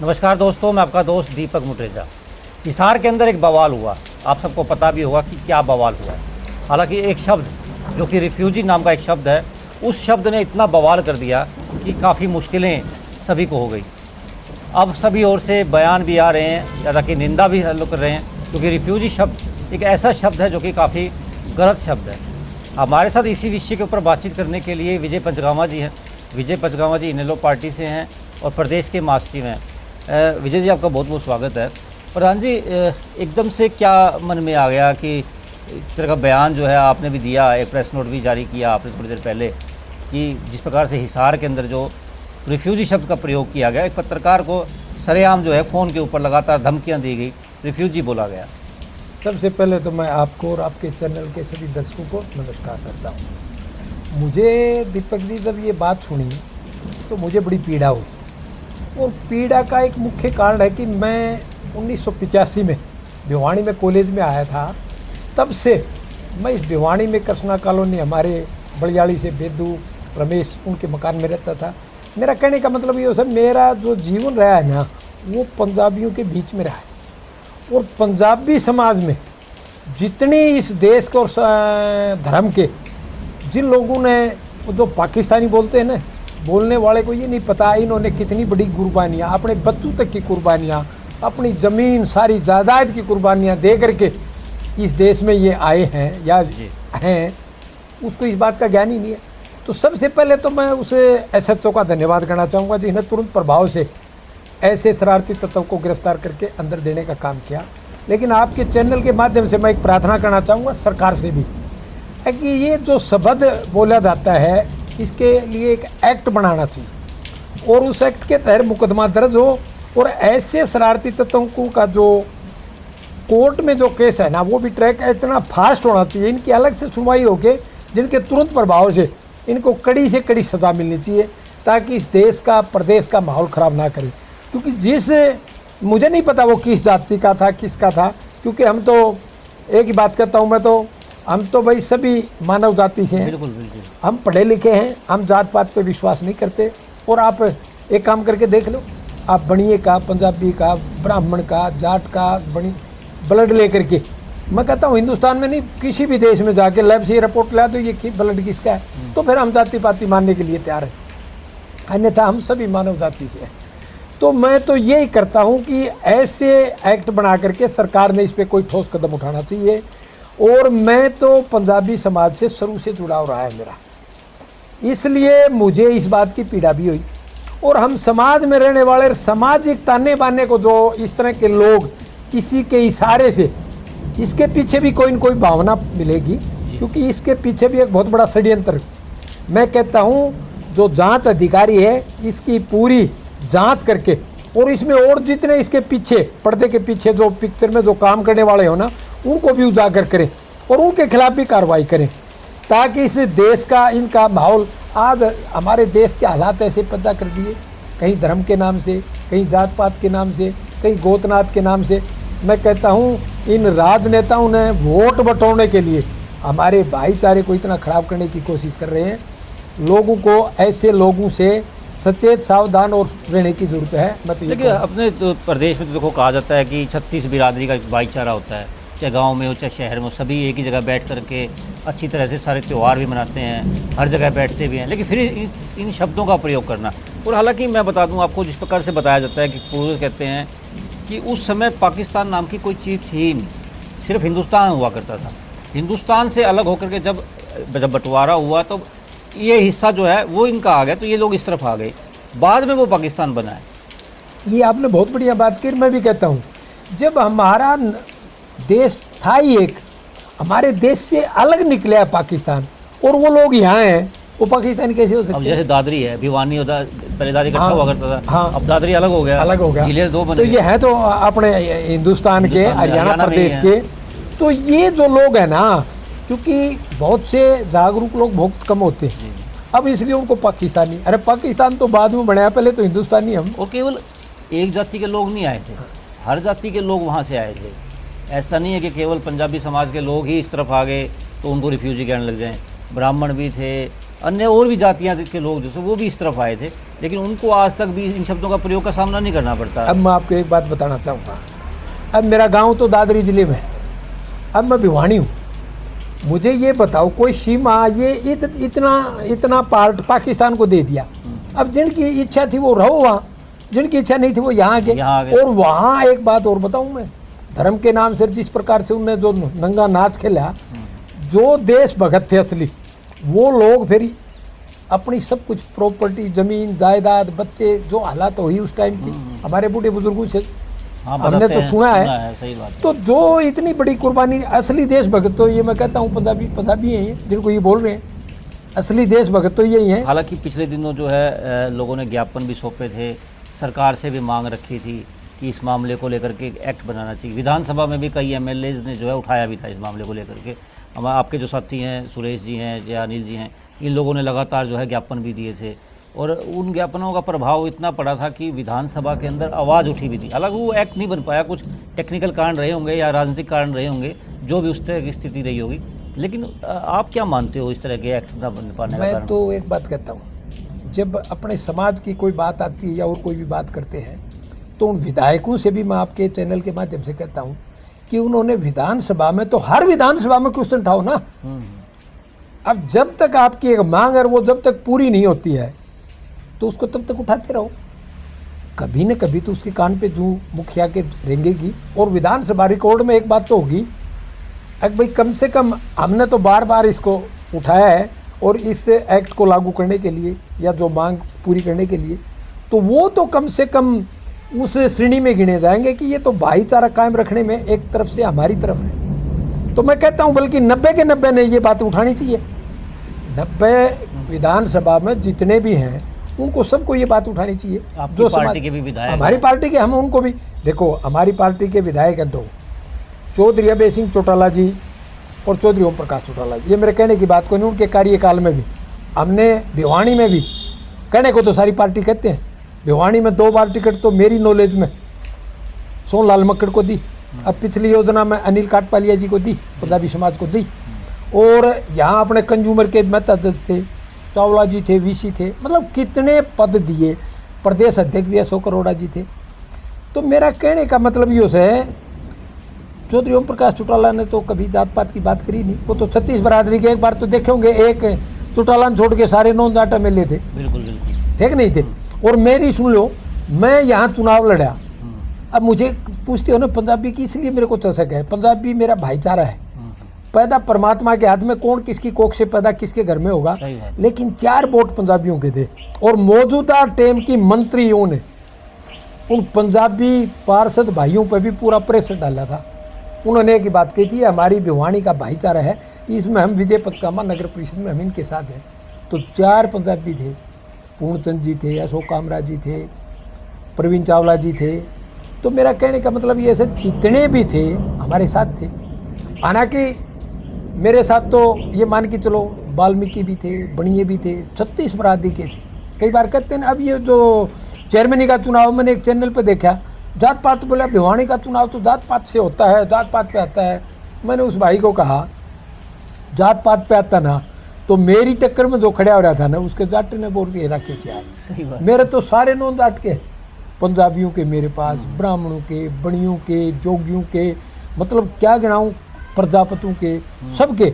नमस्कार दोस्तों, मैं आपका दोस्त दीपक मुटेजा। हिसार के अंदर एक बवाल हुआ, आप सबको पता भी होगा कि क्या बवाल हुआ है। हालांकि एक शब्द जो कि रिफ्यूजी नाम का एक शब्द है, उस शब्द ने इतना बवाल कर दिया कि काफ़ी मुश्किलें सभी को हो गई। अब सभी ओर से बयान भी आ रहे हैं, ज़्यादा कि निंदा भी लोग कर रहे हैं, क्योंकि रिफ्यूजी शब्द एक ऐसा शब्द है जो कि काफ़ी गलत शब्द है। हमारे साथ इसी विषय के ऊपर बातचीत करने के लिए विजय पंचगामा जी हैं। विजय पंचगामा जी इनेलो पार्टी से हैं और प्रदेश के महासचिव हैं। विजय जी, आपका बहुत बहुत स्वागत है। प्रधान जी, एकदम से क्या मन में आ गया कि इस तरह का बयान जो है आपने भी दिया, एक प्रेस नोट भी जारी किया आपने थोड़ी देर पहले, कि जिस प्रकार से हिसार के अंदर जो रिफ्यूजी शब्द का प्रयोग किया गया, एक पत्रकार को सरेआम जो है फ़ोन के ऊपर लगातार धमकियां दी गई, रिफ्यूजी बोला गया। सबसे पहले तो मैं आपको और आपके चैनल के सभी दर्शकों को नमस्कार करता हूँ। मुझे दीपक जी जब ये बात सुनी तो मुझे बड़ी पीड़ा हुई, और पीड़ा का एक मुख्य कारण है कि मैं 1985 में भिवानी में कॉलेज में आया था। तब से मैं इस भिवानी में कृष्णा कॉलोनी, हमारे बलियाड़ी से बेदू रमेश उनके मकान में रहता था। मेरा कहने का मतलब ये हो सर, मेरा जो जीवन रहा है ना, वो पंजाबियों के बीच में रहा है। और पंजाबी समाज में जितनी इस देश को धर्म के जिन लोगों ने, जो पाकिस्तानी बोलते हैं ना, बोलने वाले को ये नहीं पता इन्होंने कितनी बड़ी कुर्बानियाँ, अपने बच्चों तक की कुर्बानियाँ, अपनी ज़मीन सारी जायदाद की कुर्बानियाँ दे करके इस देश में ये आए हैं या हैं, उसको इस बात का ज्ञान ही नहीं है। तो सबसे पहले तो मैं उसे SHO का धन्यवाद करना चाहूँगा, जिसने तुरंत प्रभाव से ऐसे शरारती तत्व को गिरफ्तार करके अंदर देने का काम किया। लेकिन आपके चैनल के माध्यम से मैं एक प्रार्थना करना चाहूँगा सरकार से भी, है कि ये जो शब्द बोला जाता है, इसके लिए एक एक्ट बनाना चाहिए और उस एक्ट के तहत मुकदमा दर्ज हो, और ऐसे शरारती तत्वों का जो कोर्ट में जो केस है ना, वो भी ट्रैक इतना फास्ट होना चाहिए। इनकी अलग से सुनवाई होके जिनके तुरंत प्रभाव से इनको कड़ी से कड़ी सज़ा मिलनी चाहिए, ताकि इस देश का, प्रदेश का माहौल ख़राब ना करे। क्योंकि मुझे नहीं पता वो किस जाति का था, किसका था, क्योंकि हम तो एक ही बात कहता हूँ मैं, तो हम तो भाई सभी मानव जाति से हैं। बिल्कुल बिल्कुल, हम पढ़े लिखे हैं, हम जात पात पे विश्वास नहीं करते। और आप एक काम करके देख लो, आप बनिए का, पंजाबी का, ब्राह्मण का, जाट का, बनी ब्लड ले करके, मैं कहता हूँ हिंदुस्तान में नहीं, किसी भी देश में जाके लैब से ये रिपोर्ट ला दो ये ब्लड किसका है, तो फिर हम जाति पाति मानने के लिए तैयार हैं। अन्यथा हम सभी मानव जाति से हैं। तो मैं तो यही करता हूँ कि ऐसे एक्ट बना करके सरकार ने इस पर कोई ठोस कदम उठाना चाहिए। और मैं तो पंजाबी समाज से शुरू से जुड़ाव रहा है मेरा, इसलिए मुझे इस बात की पीड़ा भी हुई। और हम समाज में रहने वाले सामाजिक ताने बाने को, जो इस तरह के लोग किसी के इशारे से, इसके पीछे भी कोई न कोई भावना मिलेगी, क्योंकि इसके पीछे भी एक बहुत बड़ा षड्यंत्र। मैं कहता हूँ जो जांच अधिकारी है, इसकी पूरी जांच करके, और इसमें और जितने इसके पीछे, पर्दे के पीछे जो पिक्चर में जो काम करने वाले हो ना, उनको भी उजागर करें और उनके खिलाफ भी कार्रवाई करें, ताकि इस देश का, इनका माहौल, आज हमारे देश के हालात ऐसे पैदा कर दिए, कहीं धर्म के नाम से, कहीं जात पात के नाम से, कहीं गोतनाथ के नाम से। मैं कहता हूँ इन राजनेताओं ने वोट बटोरने के लिए हमारे भाईचारे को इतना ख़राब करने की कोशिश कर रहे हैं। लोगों को ऐसे लोगों से सचेत, सावधान और रहने की ज़रूरत है। मैं तो देखिए, अपने तो प्रदेश में तो देखो कहा जाता है कि 36 बिरादरी का एक भाईचारा होता है, चाहे गांव में हो चाहे शहर में हो, सभी एक ही जगह बैठ करके अच्छी तरह से सारे त्यौहार भी मनाते हैं, हर जगह बैठते भी हैं। लेकिन फिर इन शब्दों का प्रयोग करना, और हालांकि मैं बता दूं आपको, जिस प्रकार से बताया जाता है कि पूर्वज कहते हैं कि उस समय पाकिस्तान नाम की कोई चीज़ थी नहीं, सिर्फ हिंदुस्तान हुआ करता था। हिंदुस्तान से अलग होकर के जब बंटवारा हुआ तो ये हिस्सा जो है वो इनका आ गया, तो ये लोग इस तरफ आ गए, बाद में वो पाकिस्तान बना है। ये आपने बहुत बढ़िया बात की। मैं भी कहता हूँ, जब हमारा देश था ही एक, हमारे देश से अलग निकला है पाकिस्तान, और वो लोग यहाँ हैं, वो पाकिस्तान कैसे हो सकते हैं? अब जैसे दादरी है, भिवानी पहले दादरी इकट्ठा हुआ करता था, हाँ, अब दादरी अलग हो गया, जिले दो बने। तो ये है तो अपने हिंदुस्तान के, हरियाणा प्रदेश के। तो ये जो लोग हैं ना, क्योंकि बहुत से जागरूक लोग बहुत कम होते हैं, अब इसलिए उनको पाकिस्तानी, अरे पाकिस्तान तो बाद में बनाया, पहले तो हिंदुस्तानी हम। और केवल एक जाति के लोग नहीं आए थे, हर जाति के लोग वहाँ से आए थे। ऐसा नहीं है कि केवल पंजाबी समाज के लोग ही इस तरफ आ गए तो उनको रिफ्यूजी कहने लग जाएं। ब्राह्मण भी थे, अन्य और भी जातियाँ के लोग जो थे वो भी इस तरफ आए थे, लेकिन उनको आज तक भी इन शब्दों का प्रयोग का सामना नहीं करना पड़ता। अब मैं आपको एक बात बताना चाहूँगा। अब मेरा गांव तो दादरी जिले में है, अब मैं भिवानी हूँ। मुझे ये बताओ, कोई सीमा ये इतना पार्ट पाकिस्तान को दे दिया। अब जिनकी इच्छा थी वो रहो वहाँ, जिनकी इच्छा नहीं थी वो यहाँ गए। और वहाँ एक बात और बताऊँ मैं, धर्म के नाम से जिस प्रकार से उनने जो नंगा नाच खेला, जो देश भगत थे असली, वो लोग फिर अपनी सब कुछ प्रॉपर्टी, जमीन जायदाद, बच्चे, जो हालात हुई उस टाइम की हमारे बूढ़े बुजुर्गों से हमने तो सुना है। सही बात है। तो जो इतनी बड़ी कुर्बानी, असली देश भगत तो ये मैं कहता हूँ पंजाबी हैं जिनको ये बोल रहे हैं, असली देश भगत तो यही हैं। हालांकि पिछले दिनों जो है लोगों ने ज्ञापन भी सौंपे थे, सरकार से भी मांग रखी थी कि इस मामले को लेकर के एक्ट बनाना चाहिए। विधानसभा में भी कई एमएलएज ने जो है उठाया भी था इस मामले को लेकर के। हम आपके जो साथी हैं, सुरेश जी हैं या अनिल जी हैं, इन लोगों ने लगातार जो है ज्ञापन भी दिए थे और उन ज्ञापनों का प्रभाव इतना पड़ा था कि विधानसभा के अंदर आवाज़ उठी भी थी। हालांकि वो एक्ट नहीं बन पाया, कुछ टेक्निकल कारण रहे होंगे या राजनीतिक कारण रहे होंगे, जो भी उस तरह की स्थिति रही होगी। लेकिन आप क्या मानते हो इस तरह के एक्ट ना बन पाने का कारण? मैं तो एक बात कहता हूँ, जब अपने समाज की कोई बात आती है या और कोई भी बात करते हैं, तो उन विधायकों से भी मैं आपके चैनल के माध्यम से कहता हूँ कि उन्होंने विधानसभा में, तो हर विधानसभा में क्वेश्चन उठाओ ना। अब जब तक आपकी एक मांग है वो जब तक पूरी नहीं होती है तो उसको तब तक उठाते रहो। कभी न कभी तो उसके कान पे जू मुखिया के रेंगेगी। और विधानसभा रिकॉर्ड में एक बात तो होगी, अब भाई कम से कम हमने तो बार बार इसको उठाया है और इस एक्ट को लागू करने के लिए या जो मांग पूरी करने के लिए, तो वो तो कम से कम उस श्रेणी में गिने जाएंगे कि ये तो भाईचारा कायम रखने में एक तरफ से हमारी तरफ है। तो मैं कहता हूँ बल्कि 90 के 90 ने ये बात उठानी चाहिए। 90 विधानसभा में जितने भी हैं उनको सबको ये बात उठानी चाहिए। जो पार्टी के भी विधायक, हमारी पार्टी के, हम उनको भी देखो, हमारी पार्टी के विधायक हैं दो, चौधरी अभय सिंह चौटाला जी और चौधरी ओम प्रकाश चौटाला जी। ये मेरे कहने की बात को नहीं, उनके कार्यकाल में भी हमने भिवानी में भी, कहने को तो सारी पार्टी कहते हैं, भिवानी में 2 बार टिकट तो मेरी नॉलेज में सोनलाल मक्कड़ को दी। अब पिछली योजना में अनिल काटपालिया जी को दी, पंजाबी समाज को दी। और यहाँ अपने कंज्यूमर के मेहता जज थे, चावला जी थे, वीसी थे, मतलब कितने पद दिए। प्रदेश अध्यक्ष भी अशोक अरोड़ा जी थे। तो मेरा कहने का मतलब ये है, चौधरी ओम प्रकाश चौटाला ने तो कभी जात पात की बात करी नहीं। वो तो छत्तीस बरादरी के, एक बार तो देखे होंगे, एक चौटाला छोड़ के सारे नॉन जाट एमएलए थे। बिल्कुल बिल्कुल ठीक नहीं थे। और मेरी सुन लो, मैं यहाँ चुनाव लड़ा, अब मुझे पूछते हो ना पंजाबी की, इसलिए मेरे को चसक है। पंजाबी मेरा भाईचारा है, पैदा परमात्मा के हाथ में, कौन किसकी कोख से पैदा किसके घर में होगा, लेकिन 4 वोट पंजाबियों के थे। और मौजूदा टाइम की मंत्रियों ने उन पंजाबी पार्षद भाइयों पर भी पूरा प्रेशर डाला था। उन्होंने एक बात कही थी, हमारी भिवानी का भाईचारा है, इसमें हम विजय पचकामा नगर परिषद में हम इनके साथ हैं। तो 4 पंजाबी थे, पूर्णचंद जी थे, अशोक कामरा जी थे, प्रवीण चावला जी थे। तो मेरा कहने का मतलब ये ऐसे जितने भी थे हमारे साथ थे। हालांकि मेरे साथ तो ये मान के चलो वाल्मीकि भी थे, बनिए भी थे, 36 बरादरी के थे। कई बार कहते हैं अब ये जो चेयरमैनी का चुनाव मैंने एक चैनल पे देखा, जात पात बोला भिवानी का चुनाव तो जात पात से होता है, जात पात पे आता है। मैंने उस भाई को कहा जात पात पे आता ना तो मेरी टक्कर में जो खड़ा हो रहा था ना, उसके जाट ने बोल दिया राकेश यार, मेरे तो सारे नॉन जाट के, पंजाबियों के मेरे पास, ब्राह्मणों के, बनियों के, जोगियों के, मतलब क्या गिनाऊं, प्रजापतियों के, सबके।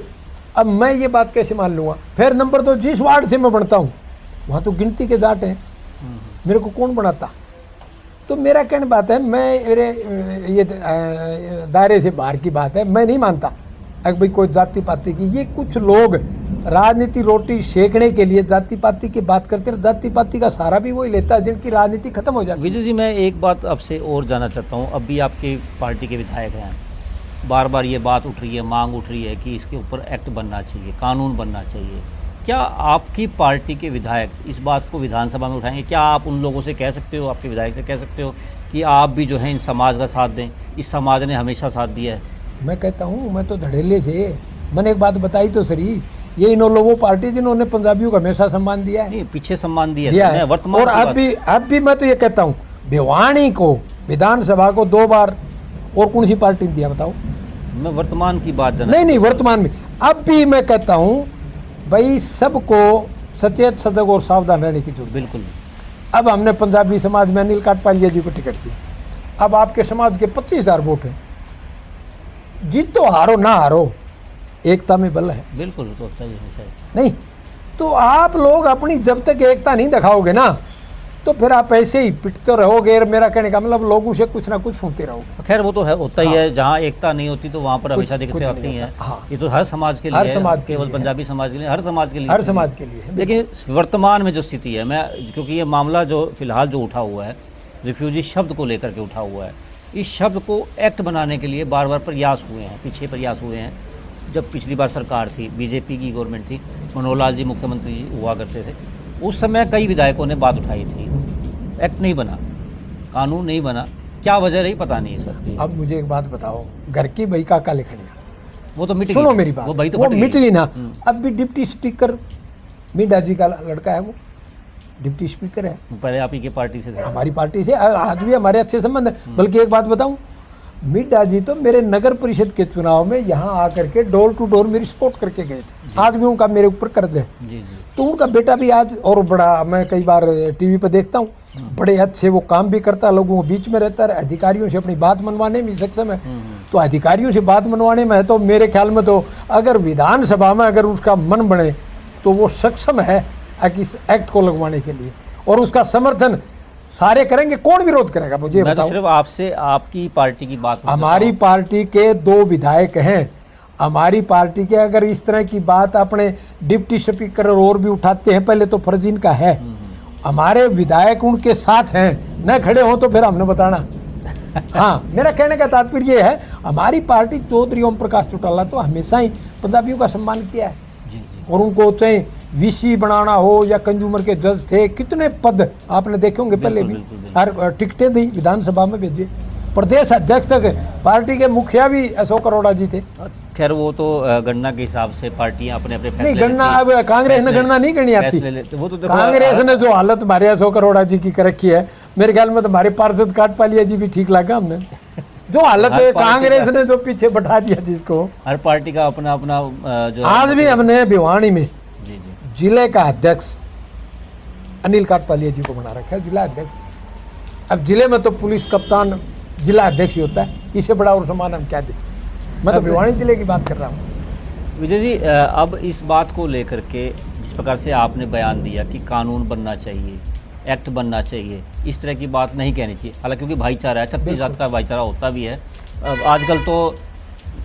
अब मैं ये बात कैसे मान लूँगा? फिर नंबर 2, जिस वार्ड से मैं बनता हूँ वहाँ तो गिनती के जाट हैं, मेरे को कौन बनाता? तो मेरा कहने बात है, मैं मेरे ये दायरे से बाहर की बात है, मैं नहीं मानता अगर भाई कोई जाति पाति की। ये कुछ लोग राजनीति रोटी सेकने के लिए जाति पाति की बात करते हैं। जाति पाति का सहारा भी वही लेता है जिनकी राजनीति खत्म हो जाती है। विजय जी, मैं एक बात आपसे और जानना चाहता हूँ। अब भी आपकी पार्टी के विधायक हैं, बार बार ये बात उठ रही है, मांग उठ रही है कि इसके ऊपर एक्ट बनना चाहिए, कानून बनना चाहिए। क्या आपकी पार्टी के विधायक इस बात को विधानसभा में उठाएंगे? क्या आप उन लोगों से कह सकते हो, आपके विधायक से कह सकते हो कि आप भी जो है इन समाज का साथ दें? इस समाज ने हमेशा साथ दिया है। मैं कहता हूँ, मैं तो धड़ेले से, मैंने एक बात बताई तो सही, ये इन लोगों पार्टी जिन्होंने पंजाबियों को हमेशा सम्मान दिया है। नहीं, पीछे सम्मान दिया है वर्तमान। और अब भी मैं तो ये कहता हूँ, भिवानी को विधानसभा को 2 बार और कौन सी पार्टी ने दिया बताओ? मैं वर्तमान की बात नहीं, वर्तमान में अब भी मैं कहता हूँ भाई सबको सचेत सजग और सावधान रहने की जरूरत। बिल्कुल। अब हमने पंजाबी समाज में अनिल काटपालिया जी को टिकट दी, अब आपके समाज के 25,000 वोट हैं, जीतो हारो ना हारो एकता में बल है। बिल्कुल तो सही है। नहीं तो आप लोग अपनी जब तक एकता नहीं दिखाओगे ना तो फिर आप ऐसे ही पिटते रहोगे। और मेरा कहने का मतलब लोगों से कुछ ना कुछ सुनते रहोगे। खैर वो तो है, होता ही है, जहाँ एकता नहीं होती तो वहाँ पर हमेशा कुछ दिक्कतें आती नहीं हैं। होता। हाँ। ये तो हर समाज के लिए हर है, समाज के केवल लिए पंजाबी समाज के लिए, हर समाज के लिए, हर समाज के लिए है। लेकिन वर्तमान में जो स्थिति है, मैं क्योंकि ये मामला जो फिलहाल जो उठा हुआ है, रिफ्यूजी शब्द को लेकर के उठा हुआ है, इस शब्द को एक्ट बनाने के लिए बार बार प्रयास हुए हैं, पीछे प्रयास हुए हैं। जब पिछली बार सरकार थी, बीजेपी की गवर्नमेंट थी, मनोहर लाल जी मुख्यमंत्री हुआ करते थे, उस समय कई विधायकों ने बात उठाई थी, एक्ट नहीं बना, कानून नहीं बना, क्या वजह रही पता नहीं है सर। अब मुझे एक बात बताओ, घर की बही का लिखनिया, वो तो मिट गई, सुनो मेरी बात, वो भाई तो वो फट गई। मिट गई ना। अब भी डिप्टी स्पीकर मीडा जी का लड़का है, वो डिप्टी स्पीकर है, पहले आप ही के पार्टी से थे। हमारी पार्टी से, आज भी हमारे अच्छे संबंध है। बल्कि एक बात बताऊं, मीडा जी तो मेरे नगर परिषद के चुनाव में यहाँ आकर के डोर टू डोर मेरी सपोर्ट करके गए थे। आज भी उनका मेरे ऊपर कर्ज है। जी जी। तो उनका बेटा भी आज, और बड़ा, मैं कई बार टीवी पर देखता हूँ, बड़े अच्छे वो काम भी करता है, लोगों के बीच में रहता है, अधिकारियों से अपनी बात मनवाने में सक्षम है। तो अधिकारियों से बात मनवाने में है तो मेरे ख्याल में तो अगर विधानसभा में अगर उसका मन बने तो वो सक्षम है कि इस एक्ट को लगवाने के लिए, और उसका समर्थन सारे करेंगे। कौन विरोध करेगा मुझे मैं तो बताओ। सिर्फ आपसे आपकी पार्टी की बात हमारी पार्टी के 2 विधायक हैं, हमारी पार्टी के अगर इस तरह की बात अपने डिप्टी स्पीकर और भी उठाते हैं, पहले तो फर्ज इनका है। हमारे विधायक उनके साथ हैं, न खड़े हो तो फिर हमने बताना। हाँ, मेरा कहने का तात्पर्य ये है, हमारी पार्टी चौधरी ओम प्रकाश चौटाला तो हमेशा ही पंजाबियों का सम्मान किया है। जी जी। और उनको चाहे वीसी बनाना हो या कंज्यूमर के जज थे, कितने पद आपने देखे होंगे पहले भी, हर टिकटें दी, विधानसभा में भेजे, प्रदेश अध्यक्ष तक पार्टी के मुखिया भी अशोक अरोड़ा जी थे। खैर वो तो गणना के हिसाब से पार्टियां अपने अपने नहीं, गणना अब कांग्रेस ने गणना नहीं करनी आती। वो तो देखो, कांग्रेस ने जो हालत हमारे अशोक अरोड़ा जी की कर रखी है, मेरे ख्याल में तो हमारे पार्षद काटपालिया जी भी ठीक लगा हमने। जो हालत है कांग्रेस ने जो पीछे बैठा दिया जिसको, हर पार्टी का अपना अपना जो आज भी हमने भिवानी में जी जी जिले का अध्यक्ष अनिल काटपालिया जी को बना रखा है, जिला अध्यक्ष। अब जिले में तो पुलिस कप्तान जिला अध्यक्ष ही होता है, इससे बड़ा और सम्मान हम क्या दें। मैं तो भिवानी जिले की बात कर रहा हूँ। विजय जी, अब इस बात को लेकर के जिस प्रकार से आपने बयान दिया कि कानून बनना चाहिए, एक्ट बनना चाहिए, इस तरह की बात नहीं कहनी चाहिए। हालांकि क्योंकि भाईचारा है, छत्तीस जात का भाईचारा होता भी है। अब आजकल तो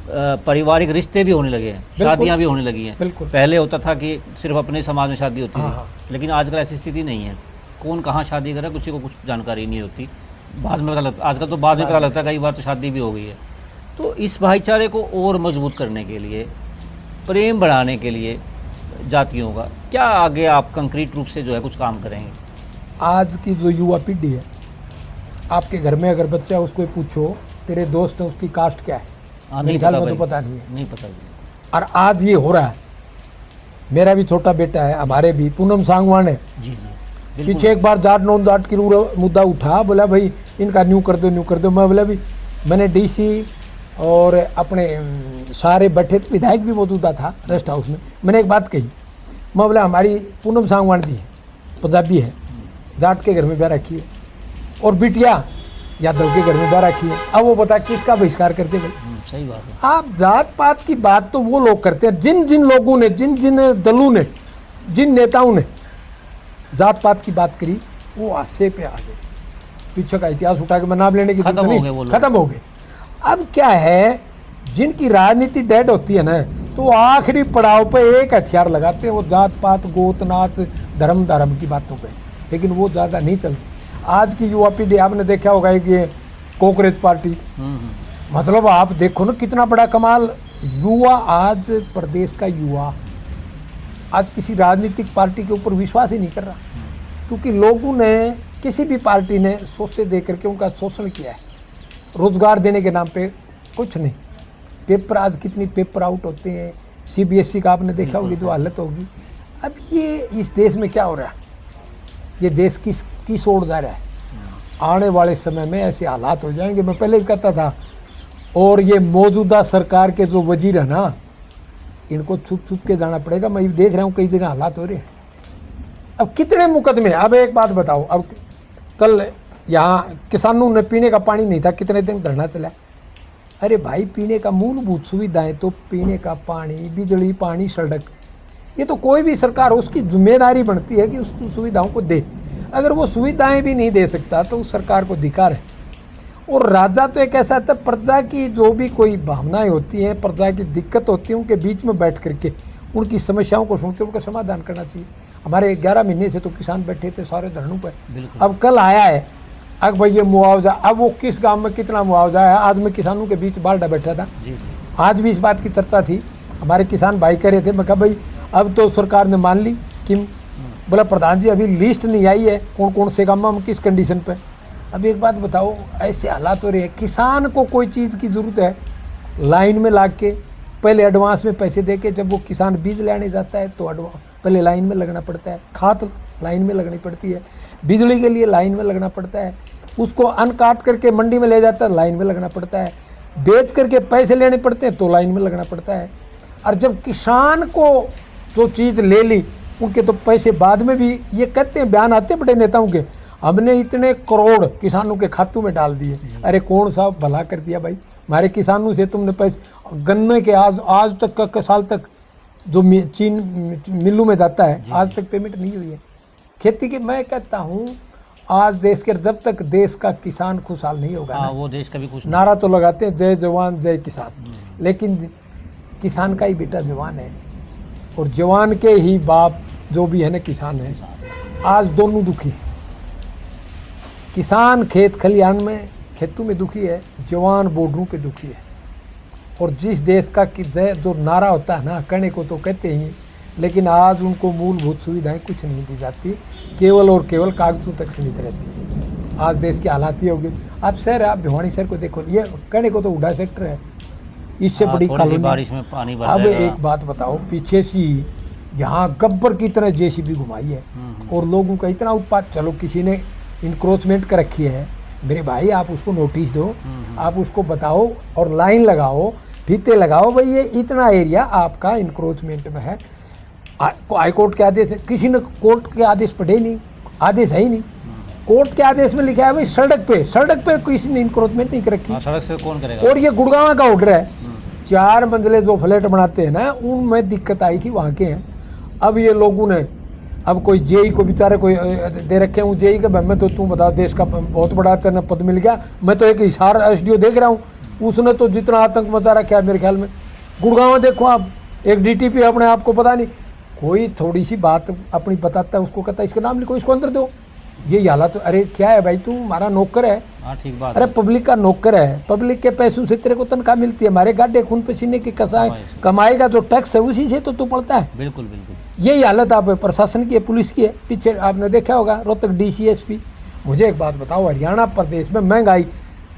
पारिवारिक रिश्ते भी होने लगे हैं, शादियां भी होने लगी हैं। पहले होता था कि सिर्फ अपने समाज में शादी होती थी, लेकिन आजकल ऐसी स्थिति नहीं है। कौन कहाँ शादी करे किसी को कुछ जानकारी नहीं होती, बाद में पता लगता, आजकल तो बाद में पता लगता है, कई बार तो शादी भी हो गई है। तो इस भाईचारे को और मजबूत करने के लिए, प्रेम बढ़ाने के लिए जातियों का, क्या आगे आप कंक्रीट रूप से जो है कुछ काम करेंगे? आज की जो युवा पीढ़ी है, आपके घर में अगर बच्चा उसको पूछो तेरे दोस्त है उसकी कास्ट क्या है, नहीं ख्याल पता में तो भाई, पता नहीं है। नहीं पता। और आज ये हो रहा है, मेरा भी छोटा बेटा है, हमारे भी पूनम सांगवान है। जी जी। पीछे एक बार जाट नॉन जाट की मुद्दा उठा, बोला भाई इनका न्यू कर दो, न्यू कर दो। मैं बोला भी, मैंने डीसी और अपने सारे बैठे विधायक भी मौजूदा था रेस्ट हाउस में, मैंने एक बात कही, मैं बोला हमारी पूनम सांगवान जी है, पंजाबी है, जाट के घर में ब्याह रखी है, और बिटिया यादव के घर में ब्याह रखी है। अब वो बता किसका बहिष्कार करते भाई? सही बात है। आप जात पात की बात तो वो लोग करते हैं जिन जिन लोगों ने, जिन जिन दलों ने, जिन नेताओं ने जात पात की बात करी, वो हादसे पे आ गए। पीछे का इतिहास उठा के मैं नाम लेने की जरूरत नहीं, खत्म हो गए। अब क्या है, जिनकी राजनीति डेड होती है ना, तो आखिरी पड़ाव पे एक हथियार लगाते हैं, वो जात पात, गोत नाच, धर्म धर्म की बातों पे, लेकिन वो ज़्यादा नहीं चलती। आज की युवा पीढ़ी आपने देखा होगा कि कांग्रेस पार्टी, मतलब आप देखो ना कितना बड़ा कमाल युवा, आज प्रदेश का युवा आज किसी राजनीतिक पार्टी के ऊपर विश्वास ही नहीं कर रहा, क्योंकि लोगों ने, किसी भी पार्टी ने सोचे दे करके उनका शोषण किया है। रोजगार देने के नाम पे कुछ नहीं। पेपर, आज कितनी पेपर आउट होते हैं, सीबीएसई का आपने देखा होगी जो हालत होगी। अब ये इस देश में क्या हो रहा है, ये देश किस ओर जा रहा है? आने वाले समय में ऐसे हालात हो जाएंगे, मैं पहले भी कहता था। और ये मौजूदा सरकार के जो वजीर है ना, इनको छुप छुप के जाना पड़ेगा। मैं देख रहा हूँ कई जगह हालात हो रहे हैं, अब कितने मुकदमे, अब एक बात बताओ, अब कल यहाँ किसानों ने पीने का पानी नहीं था, कितने दिन धरना चला। अरे भाई पीने का मूलभूत सुविधाएं तो पीने का पानी, बिजली, पानी, सड़क, ये तो कोई भी सरकार हो उसकी जिम्मेदारी बनती है कि उस सुविधाओं को दे। अगर वो सुविधाएं भी नहीं दे सकता तो उस सरकार को धिक्कार है। और राजा तो एक ऐसा था, प्रजा की जो भी कोई भावनाएं होती हैं, प्रजा की दिक्कत होती है, उनके बीच में बैठ करके उनकी समस्याओं को सुनकर उनका समाधान करना चाहिए। हमारे 11 महीने से तो किसान बैठे थे सारे धरनों पर। अब कल आया है, अब भाई ये मुआवजा, अब वो किस गांव में कितना मुआवजा है, आज मैं किसानों के बीच बाल्टा बैठा था, आज भी इस बात की चर्चा थी। हमारे किसान भाई कह रहे थे, मैं कहा भाई अब तो सरकार ने मान ली कि, बोला प्रधान जी अभी लिस्ट नहीं आई है कौन कौन से गाँव में किस कंडीशन पे। अब एक बात बताओ, ऐसे हालात हो रहे हैं, किसान को कोई चीज़ की ज़रूरत है, लाइन में ला के पहले एडवांस में पैसे दे के, जब वो किसान बीज लेने जाता है तो पहले लाइन में लगना पड़ता है, खाद लाइन में लगनी पड़ती है, बिजली के लिए लाइन में लगना पड़ता है, उसको अन्न काट करके मंडी में ले जाता है, लाइन में लगना पड़ता है, बेच करके पैसे लेने पड़ते हैं तो लाइन में लगना पड़ता है। और जब किसान को जो चीज़ ले ली, उनके तो पैसे बाद में भी, ये कहते हैं बयान आते बड़े नेताओं के, हमने इतने करोड़ किसानों के खातों में डाल दिए। अरे कौन सा भला कर दिया भाई, हमारे किसानों से तुमने पैसे, गन्ने के आज तक का साल तक जो चीन मिलों में जाता है, आज तक पेमेंट नहीं हुई है। खेती की मैं कहता हूँ आज देश के, जब तक देश का किसान खुशहाल नहीं होगा ना, वो देश कभी कुछ नारा तो लगाते हैं जय जवान जय किसान, लेकिन किसान का ही बेटा जवान है और जवान के ही बाप जो भी है ना किसान है। आज दोनों दुखी हैं, किसान खेत खलिहान में खेतों में दुखी है, जवान बॉर्डरों पे दुखी है। और जिस देश का जो नारा होता है ना, कहने को तो कहते ही, लेकिन आज उनको मूलभूत सुविधाएं कुछ नहीं दी जाती, केवल और केवल कागजों तक सीमित रहती है। आज देश की हालात ही होगी। आप शहर, आप भिवानी शहर को देखो, ये कहने को तो उड़ा सेक्टर है, इससे बड़ी कॉलोनी, बारिश में पानी भर अब जाएगा। एक बात बताओ, पीछे से यहाँ गब्बर की तरह जेसीबी घुमाई है और लोगों का इतना उत्पाद, चलो किसी ने इंक्रोचमेंट कर रखी है, मेरे भाई आप उसको नोटिस दो, आप उसको बताओ और लाइन लगाओ, फीते लगाओ, भाई ये इतना एरिया आपका इंक्रोचमेंट में है। हाई कोर्ट के आदेश है, किसी ने कोर्ट के आदेश पढ़े नहीं, आदेश है ही नहीं। कोर्ट के आदेश में लिखा है भाई सड़क पे किसी ने इंक्रोचमेंट नहीं कर रखी। सड़क से कौन करेगा। और ये गुड़गांव का ऑर्डर है, 4 मंजिले जो फ्लैट बनाते हैं ना, उनमें दिक्कत आई थी, वहाँ के हैं। अब ये लोगों ने, अब कोई जेई को बेचारे कोई दे रखे हूँ, जेई के मैं तो तू बता, देश का बहुत बड़ा तेना पद मिल गया, मैं तो एक हिसार एसडीओ देख रहा हूँ, उसने तो जितना आतंक मचा रखा है मेरे ख्याल में। गुड़गांव देखो आप, एक डीटीपी अपने आप को पता नहीं, कोई थोड़ी सी बात अपनी बताता है, उसको कहता है इसका नाम लिखो, इसको अंदर दो, ये हालत तो। अरे क्या है भाई, तू हमारा नौकर है। हाँ ठीक बात। अरे पब्लिक का नौकर है, पब्लिक के पैसों से तेरे को तनख्वाह मिलती है, हमारे गाड्डे खून पसीने की कमाएगा जो टैक्स है उसी से तो तू पड़ता है। बिल्कुल बिल्कुल। यही हालत आप प्रशासन की है, पुलिस की है। पीछे आपने देखा होगा रोहतक डीसीएसपी। मुझे एक बात बताओ, हरियाणा प्रदेश में महंगाई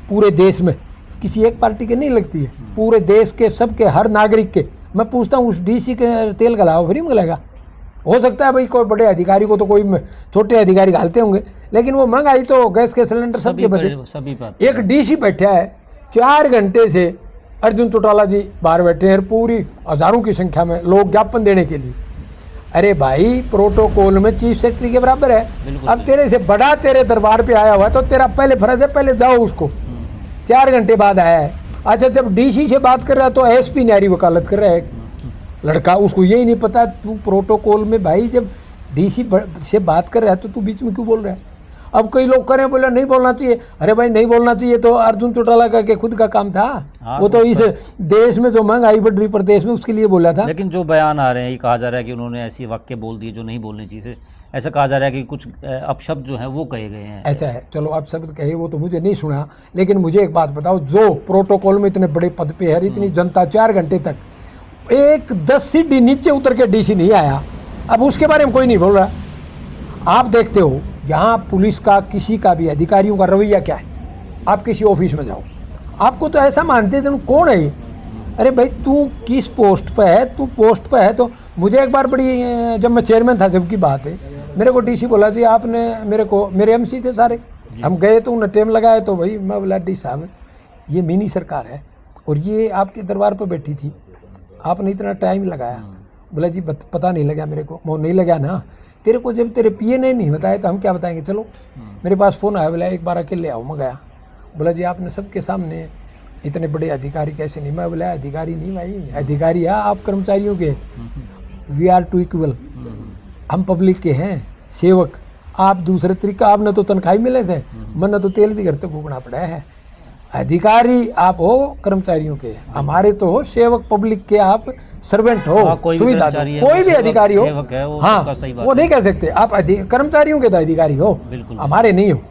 पूरे देश में किसी एक पार्टी के नहीं लगती है, पूरे देश के सबके, हर नागरिक के। मैं पूछता हूँ उस डीसी के तेल गलाओ फ्री में गलेगा? हो सकता है भाई कोई बड़े अधिकारी को तो कोई छोटे अधिकारी घालते होंगे, लेकिन वो महंगाई तो गैस के सिलेंडर सबके बड़े। सभी बात। एक डीसी बैठा है 4 घंटे से, अर्जुन चौटाला जी बाहर बैठे हैं, पूरी हजारों की संख्या में लोग ज्ञापन देने के लिए। अरे भाई प्रोटोकॉल में चीफ सेक्रेटरी के बराबर है। अब तेरे से बड़ा तेरे दरबार पे आया हुआ है तो तेरा पहले फर्ज है, पहले जाओ उसको। 4 घंटे बाद आया है। अच्छा, जब डीसी से बात कर रहा है तो एसपी न्यारी वकालत कर रहा है लड़का, उसको यही नहीं पता। तू प्रोटोकॉल में भाई जब डीसी से बात कर रहा है तो तू बीच में क्यों बोल रहा है? अब कई लोग करें, बोला नहीं बोलना चाहिए। अरे भाई नहीं बोलना चाहिए तो अर्जुन चौटाला का खुद का काम था। वो तो इस देश में जो महंगाई बढ़ रही प्रदेश में उसके लिए बोला था। लेकिन जो बयान आ रहे हैं, ये कहा जा रहा है कि उन्होंने ऐसी वाक्य बोल दिए जो नहीं बोलने चाहिए, ऐसा कहा जा रहा है कि कुछ अपशब्द जो है वो कहे गए हैं। ऐसा है, चलो आप शब्द कहे वो तो मुझे नहीं सुना, लेकिन मुझे एक बात बताओ, जो प्रोटोकॉल में इतने बड़े पद पे है, इतनी जनता, 4 घंटे तक एक 10 सीढ़ी नीचे उतर के डीसी नहीं आया, अब उसके बारे में कोई नहीं बोल रहा। आप देखते हो यहाँ पुलिस का, किसी का भी अधिकारियों का रवैया क्या है। आप किसी ऑफिस में जाओ, आपको तो ऐसा मानते हैं कौन है ये? अरे भाई तू किस पोस्ट पे है? तू पोस्ट पे है तो मुझे एक बार बड़ी, जब मैं चेयरमैन था जब की बात है, मेरे को डीसी बोला जी आपने मेरे एमसी थे सारे, हम गए तो उन्हें टेम लगाए तो भाई मैं बोला डी साहब ये मिनी सरकार है और ये आपके दरबार पर बैठी थी, आपने इतना टाइम लगाया। बोला जी पता नहीं लगा मेरे को। नहीं लगा ना, तेरे को जब तेरे पीए ने नहीं बताया तो हम क्या बताएंगे। चलो मेरे पास फ़ोन आया, बोला एक बार अकेले आओ। मैं गया, बोला जी आपने सबके सामने इतने बड़े अधिकारी कैसे नहीं। मैं बोला अधिकारी नहीं भाई, अधिकारी है आप कर्मचारियों के, वी आर टू इक्वल, हम पब्लिक के हैं सेवक। आप दूसरे तरीका, आपने तो तनख्वाही मिले थे, मैंने तो तेल भी घर तक फूकना पड़ा है। अधिकारी आप हो कर्मचारियों के, हमारे तो हो सेवक पब्लिक के, आप सर्वेंट हो, सुविधा दो। कोई भी अधिकारी हो, हाँ वो नहीं कह सकते आप कर्मचारियों के तो अधिकारी हो, बिल्कुल हमारे नहीं हो।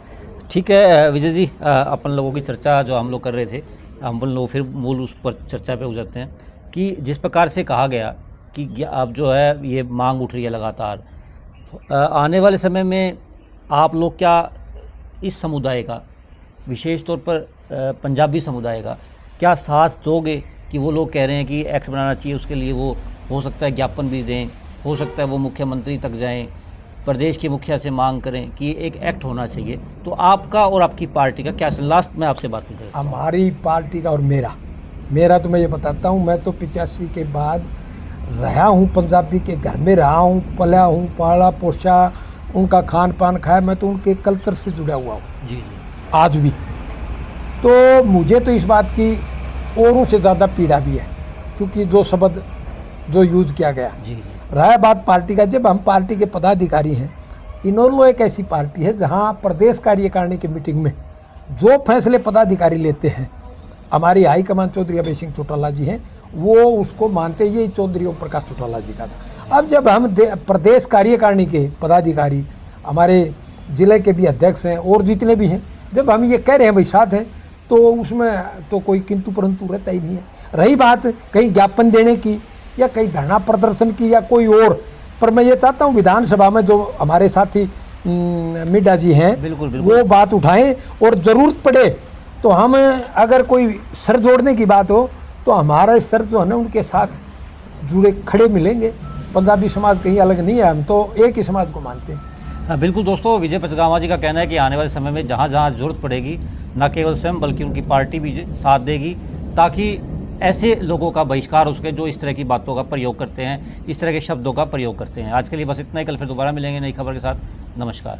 ठीक है विजय जी, अपन लोगों की चर्चा जो हम लोग कर रहे थे, हम लोग फिर मूल उस पर चर्चा पे हो जाते हैं कि जिस प्रकार से कहा गया कि अब जो है ये मांग उठ रही है लगातार, आने वाले समय में आप लोग क्या इस समुदाय का, विशेष तौर पर पंजाबी समुदाय का क्या साथ दोगे कि वो लोग कह रहे हैं कि एक्ट बनाना चाहिए, उसके लिए वो हो सकता है ज्ञापन भी दें, हो सकता है वो मुख्यमंत्री तक जाएं, प्रदेश के मुखिया से मांग करें कि एक एक्ट होना चाहिए, तो आपका और आपकी पार्टी का क्या? लास्ट में आपसे बात करें। हमारी पार्टी का और मेरा तो मैं ये बताता हूँ, मैं तो 85 के बाद रहा हूँ, पंजाबी के घर में रहा हूँ, पला हूँ, पाला पोसा, उनका खान पान खाया, मैं तो उनके कल्चर से जुड़ा हुआ हूँ जी आज भी। तो मुझे तो इस बात की औरों से ज़्यादा पीड़ा भी है, क्योंकि जो शब्द जो यूज किया गया। जी रहा बात पार्टी का, जब हम पार्टी के पदाधिकारी हैं, इनेलो एक ऐसी पार्टी है जहां प्रदेश कार्यकारिणी की मीटिंग में जो फैसले पदाधिकारी लेते हैं, हमारी हाईकमान चौधरी अभय सिंह चौटाला जी हैं, वो उसको मानते, ये चौधरी ओम प्रकाश चौटाला जी का था। अब जब हम प्रदेश कार्यकारिणी के पदाधिकारी, हमारे जिले के भी अध्यक्ष हैं और जितने भी हैं, जब हम ये कह रहे हैं भाई साथ हैं, तो उसमें तो कोई किंतु परंतु रहता ही नहीं है। रही बात कहीं ज्ञापन देने की या कहीं धरना प्रदर्शन की या कोई और, पर मैं ये चाहता हूँ विधानसभा में जो हमारे साथी मिड्डा जी हैं, बिल्कुल, वो बात उठाएं, और ज़रूरत पड़े तो हम, अगर कोई सर जोड़ने की बात हो तो हमारा सर जो है ना उनके साथ जुड़े खड़े मिलेंगे। पंजाबी समाज कहीं अलग नहीं है, हम तो एक ही समाज को मानते हैं। हाँ बिल्कुल दोस्तों, विजय पचगामा जी का कहना है कि आने वाले समय में जहाँ जहाँ जरूरत पड़ेगी, न केवल स्वयं बल्कि उनकी पार्टी भी साथ देगी, ताकि ऐसे लोगों का बहिष्कार हो सके जो इस तरह की बातों का प्रयोग करते हैं, इस तरह के शब्दों का प्रयोग करते हैं। आज के लिए बस इतना ही, कल फिर दोबारा मिलेंगे नई खबर के साथ। नमस्कार।